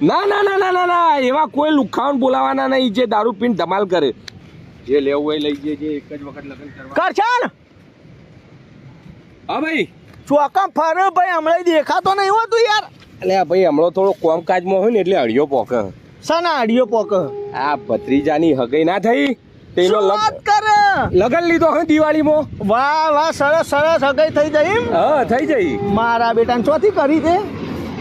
ના ના ના ના ના ના એવા કોઈ લુખાવણ બોલાવાના નહીં જે દારૂ પીને ધમાલ કરે. જે લેવું હોય લઈ જજે, એક જ વખત લગ્ન કરવા. કરશે ને હા ભાઈ. ચોકમ ફરે ભાઈ હમણાં દેખાતો નહીં હોતું યાર. એટલે ભાઈ હમણાં થોડો કોમકાજમાં હોય ને એટલે અડિયો પોકે. સના આડિયો પોક આ ભત્રીજાની હગઈ ના થઈ તેનો વાત કરે લગન લીધો હે દિવાળીમાં. વાહ વાહ સરસ સરસ હગાઈ થઈ જાય એમ. હા થઈ જઈ. મારા બેટાને ચોથી કરી દે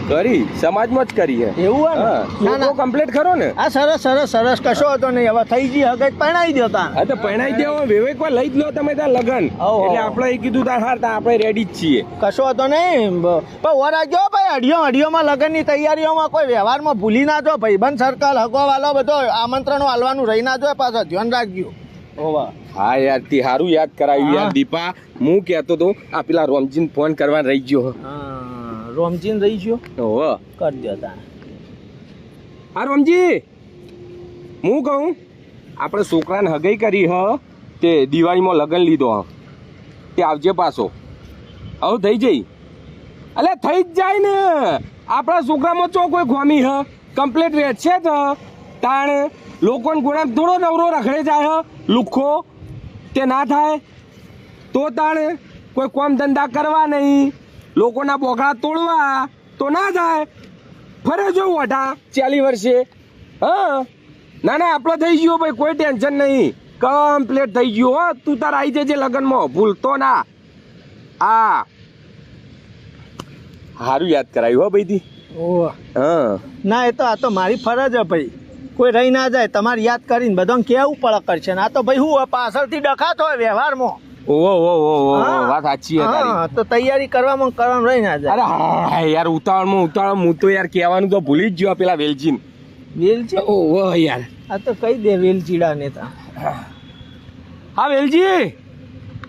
કરી સમાજમાં જ કરી હે. એવું હે ને? ના ના કમ્પ્લીટ ખરો ને. આ સરસ સરસ સરસ કશો હતો નહીં. હવે થઈ ગઈ હગાઈ પરણાવી દેતા. હા તો પરણાઈ દેવો વિવેક માં લઈ જ લો તમે ત્યાં લગન. એટલે આપણે એ કીધું તા હાર આપણે રેડી જ છીએ. કશો હતો નહીં પણ વરાજો ભાઈ અડિયોમાં લગનની તૈયારીઓમાં કોઈ વ્યવહારમાં ભૂલી ના જો ભાઈબંધ સર્કલ હગો વાલો બધો આમંત્રણો આલવાનું રહી ના જો પાછો ધ્યાન રાખજો. ઓવા હા યાર તી હારું યાદ કરાવ્યું યાર દીપા. હું કહેતો તો આ પેલા રોમજીન ફોન કરવા રહી ગયો. રોમજીન રહી ગયો ઓહો કરી દેતા. હા રોમજી હું કહું આપણે છોકરાને હગઈ કરી હ તે દિવાળીમાં લગન લીધો હ તે આવજે પાછો. હવે થઈ જઈ. અલે થઈ જ જાય ને. આપણા છોકરામાં ચો કોઈ ખોમી હ કમ્પ્લીટ રહે છે તો તાણ લોકોને ગોળા થોડો નવરો રખડે જાય હ લુખ્ખો તે ના થાય તો તાણ કોઈ કામ ધંધા કરવા નહીં લોકોના બોકડા તોડવા તો ના થાય. ફરે જો વઢા 40 વર્ષે. હા ના ના આપણે થઈ ગયો ભાઈ કોઈ ટેન્શન નહીં કમ્પ્લીટ થઈ ગયો હો. તું તાર આવી જજે લગ્નમાં ભૂલતો ના. હા સારું યાદ કરાયું હો ભાઈ દી. ઓહ હા ના એ તો આ તો મારી ફરજ હે ભાઈ. કોઈ રહી ના જાય તમારે યાદ કરીને બધાને કેવું પડે કરશે ને આ તો ભાઈ હું પાછળથી ડખાતો હોય વ્યવહારમાં. ઓહો ઓહો વાત સાચી છે તારી. તો તૈયારી કરવામાં રહી ના જાય. અરે હા યાર ઉતાવળમાં હું તો યાર કહેવાનું તો ભૂલી જ ગયો પેલા વેલજીન. વેલજી ઓહો યાર આ તો કહી દે વેલચીડા નેતા. હા વેલજી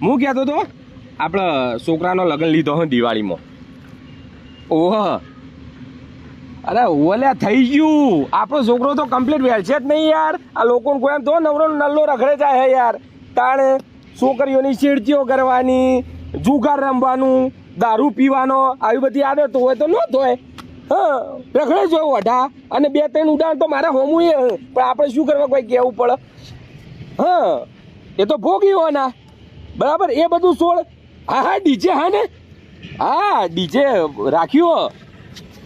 હું કહેતો તો આપણે છોકરાનો લગ્ન લીધો હો દિવાળીમાં. ઓહો અરે ઓલ્યા થઈ ગયું. આપણો છોકરો તો કમ્પ્લીટ વેલ છે જ નહીં યાર. આ લોકોને કોઈ એમ તો નલ્લો રખડે જાય હે યાર. તાણે છોકરીઓની છેડતીઓ કરવાની, જુગાર રમવાનું, દારૂ પીવાનો આવી બધી આદતો હોય તો ન થાય. હા રખડે જો વઢા અને 2-3 ઉડાણ તો મારા હોમું એ પણ આપણે શું કરવા કોઈ કહેવું પડે. હા એ તો ભોગી હોવાના બરાબર. એ બધું છોડ. હા હા ડીજે હા ને. હા ડીજે રાખ્યું.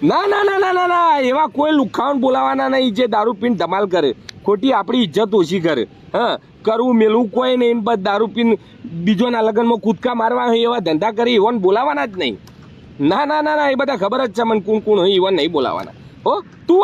ના ના ના ના ના ના એવા કોઈ લુખાવણ બોલાવાના નહીં જે દારૂ પીને ધમાલ કરે. ખોટી આપણી ઇજ્જત ઓછી કરે. હા કરવું મેલું કોઈ નહીં. બસ દારૂ પીને બીજોના લગ્નમાં કૂદકા મારવા હોય એવા ધંધા કરી એવાને બોલાવાના જ નહીં. ના ના ના ના એ બધા ખબર જ છે મને કોણ કોણ હોય એવા નહીં બોલાવાના. હો તું